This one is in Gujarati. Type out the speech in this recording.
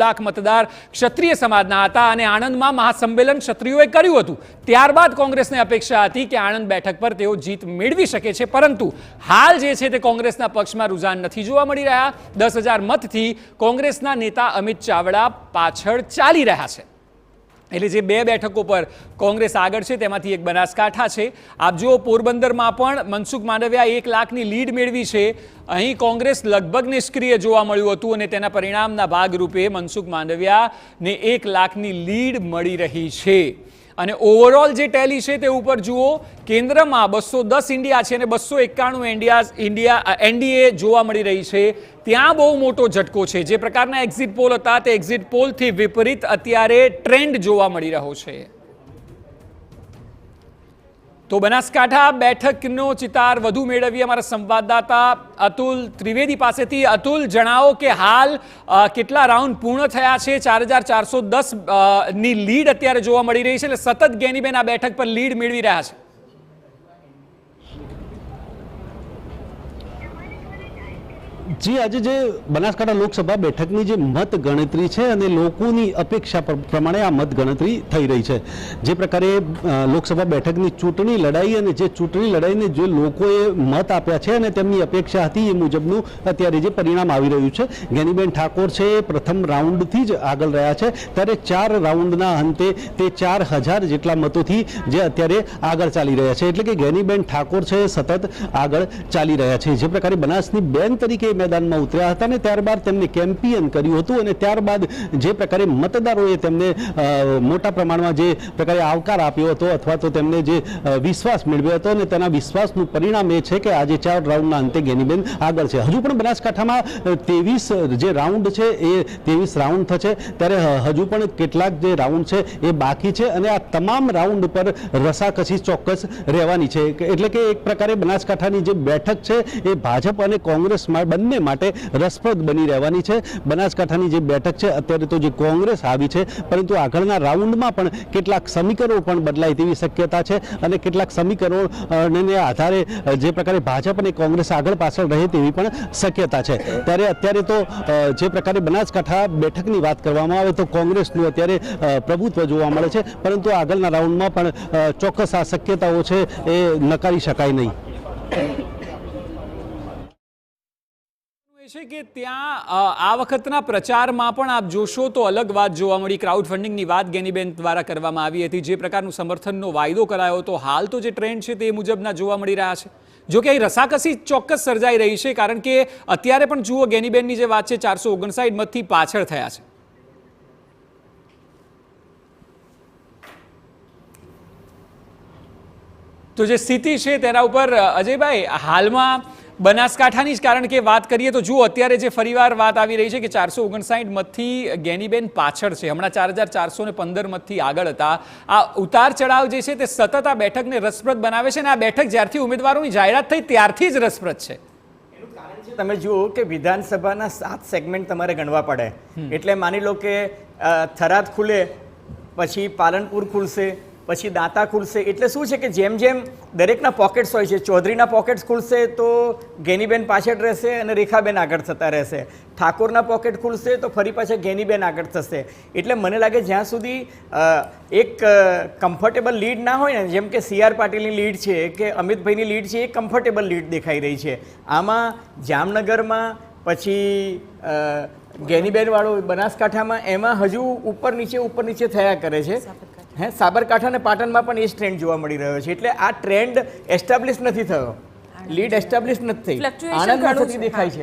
લાખ મતદાર ક્ષત્રિય સમાજના હતા અને આણંદમાં મહાસંમેલન ક્ષત્રિયોએ કર્યું હતું। ત્યારબાદ કોંગ્રેસને અપેક્ષા હતી કે આણંદ બેઠક પર તેઓ જીત મેળવી શકે છે, પરંતુ હાલ જે છે તે કોંગ્રેસના પક્ષમાં रुझान નથી જોવા મળી રહ્યા। 10,000 મતથી કોંગ્રેસના નેતા અમિત ચાવડા પાછળ ચાલી રહ્યા છે। એટલે જે બે બેઠકો પર કોંગ્રેસ આગળ છે તેમાંથી એક બનાસકાંઠા છે। આપ જુઓ પોરબંદરમાં પણ મનસુખ માંડવિયા 1 લાખની લીડ મેળવી છે। અહીં કોંગ્રેસ લગભગ નિષ્ક્રિય જોવા મળ્યું હતું અને તેના પરિણામના ભાગરૂપે મનસુખ માંડવિયાને 1 લાખની લીડ મળી રહી છે। અને ઓવરઓલ જે ટેલી છે તે ઉપર જુઓ, કેન્દ્રમાં 210 ઇન્ડિયા છે અને 291 એનડીએ જોવા મળી રહી છે। ત્યાં બહુ મોટો ઝટકો છે। જે પ્રકારના એક્ઝિટ પોલ હતા તે એક્ઝિટ પોલથી વિપરીત અત્યારે ટ્રેન્ડ જોવા મળી રહ્યો છે। તો બનાસકાંઠા બેઠકનો ચિતાર વધુ મેળવીએ અમારા સંવાદદાતા અતુલ ત્રિવેદી પાસેથી। અતુલ, જણાવો કે હાલ કેટલા રાઉન્ડ પૂર્ણ થયા છે? 4,410 ની લીડ અત્યારે જોવા મળી રહી છે, એટલે સતત ગેનીબેન આ બેઠક પર લીડ મેળવી રહ્યા છે। जी, आज जे बनासकांठा लोकसभा बेठकनी जे मत गणतरी है अने लोकोनी अपेक्षा प्रमाणे आ मत गणतरी थई रही है। जे प्रकारे लोकसभा बेठकनी चूंटणी लड़ाई अने जे चूंटणी लड़ाईने जे लोकोए मत आप्या छे अने तेमनी अपेक्षा हती ए मुजबनुं अत्यारे जे परिणाम आवी रह्युं छे। गेनीबेन ठाकोर छे प्रथम राउंडथी ज आगळ रह्या छे, त्यारे 4 राउंडना अंते ते 4,000 जेटला मतोथी जे अत्यारे आगळ चाली रह्या छे। एटले के गेनीबेन ठाकोर छे सतत आगळ चाली रह्या छे। जे प्रकारे बनासनी बेन तरीके मैदान में उतर्या हता ने त्यारबाद तेमने केम्पियन कर्युं हतुं अने त्यारबाद जे प्रकारे मतदारोए तेमने मोटा प्रमाणमां जे प्रकारे आवकार आप्यो हतो अथवा तो तेमने जे विश्वास मेळव्यो हतो अने तेना विश्वासनुं परिणाम ए छे के आज 4 राउंडना अंते गेनीबेन आगळ छे। हजू पण बनासकांठामां 23 जे राउंड छे ए 23 राउंड थशे, त्यारे हजू पण केटलाक जे राउंड छे ए बाकी छे अने आ तमाम राउंड पर रसाकसी चोक्कस रहेवानी छे। एटले के एक प्रकारे बनासकांठानी जे बेठक छे ए भाजप अने कोंग्रेस બંને માટે રસપ્રદ બની રહેવાની છે। બનાસકાંઠાની જે બેઠક છે અત્યારે તો જે કોંગ્રેસ આવી છે, પરંતુ આગળના રાઉન્ડમાં પણ કેટલાક સમીકરણો પણ બદલાય તેવી શક્યતા છે અને કેટલાક સમીકરણોને આધારે જે પ્રકારે ભાજપ અને કોંગ્રેસ આગળ પાછળ રહે તેવી પણ શક્યતા છે। ત્યારે અત્યારે તો જે પ્રકારે બનાસકાંઠા બેઠકની વાત કરવામાં આવે તો કોંગ્રેસનું અત્યારે પ્રભુત્વ જોવા મળે છે, પરંતુ આગળના રાઉન્ડમાં પણ ચોક્કસ આ શક્યતાઓ છે એ નકારી શકાય નહીં। છે કે ત્યાં આ વખતના પ્રચારમાં પણ આપ જોશો તો અલગ વાત જોવા મળી। ક્રાઉડ ફંડિંગની વાત ગેનીબેન દ્વારા કરવામાં આવી હતી। જે પ્રકારનું સમર્થનનો વાયદો કરાયો હતો, હાલ તો જે ટ્રેન્ડ છે તે મુજબના જોવા મળી રહ્યા છે। જો કે અહીં રસાકસી ચોક્કસ સર્જાઈ રહી છે, કારણ કે અત્યારે પણ જુઓ ગેનીબેનની જે વાત છે 459 મતથી પાછળ થયા છે। તો જે સ્થિતિ છે તેના ઉપર અજયભાઈ હાલમાં બનાસકાંઠાની જ કારણ કે વાત કરીએ તો જુઓ અત્યારે જે ફરીવાર વાત આવી રહી છે કે 459 મતથી ગેનીબેન પાછળ છે। હમણાં 4,415 મતથી આગળ હતા। આ ઉતાર ચઢાવ જે છે તે સતત આ બેઠકને રસપ્રદ બનાવે છે અને આ બેઠક જ્યારથી ઉમેદવારોની જાહેરાત થઈ ત્યારથી જ રસપ્રદ છે। એનું કારણ છે તમે જુઓ કે વિધાનસભાના 7 સેગમેન્ટ તમારે ગણવા પડે। એટલે માની લો કે થરાદ ખુલે પછી પાલનપુર ખુલશે, પછી દાંતા ખુલશે। એટલે શું છે કે જેમ જેમ દરેકના પોકેટ્સ હોય છે, ચૌધરીના પોકેટ્સ ખુલશે તો ગેનીબેન પાછળ રહેશે અને રેખાબેન આગળ થતા રહેશે, ઠાકોરના પોકેટ ખુલશે તો ફરી પાછા ગેનીબેન આગળ થશે। એટલે મને લાગે જ્યાં સુધી એક કમ્ફર્ટેબલ લીડ ના હોય ને, જેમ કે CR પાટીલની લીડ છે કે અમિતભાઈની લીડ છે, એ કમ્ફર્ટેબલ લીડ દેખાઈ રહી છે। આમાં જામનગરમાં પછી ગેનીબેનવાળો બનાસકાંઠામાં એમાં હજુ ઉપર નીચે થયા કરે છે। સાબરકાંઠા અને પાટણમાં પણ એ જ ટ્રેન્ડ જોવા મળી રહ્યો છે। એટલે આ ટ્રેન્ડ એસ્ટાબ્લિશ નથી થયો, લીડ એસ્ટાબ્લિશ નથી થઈ, આણંદમાં થતી દેખાય છે।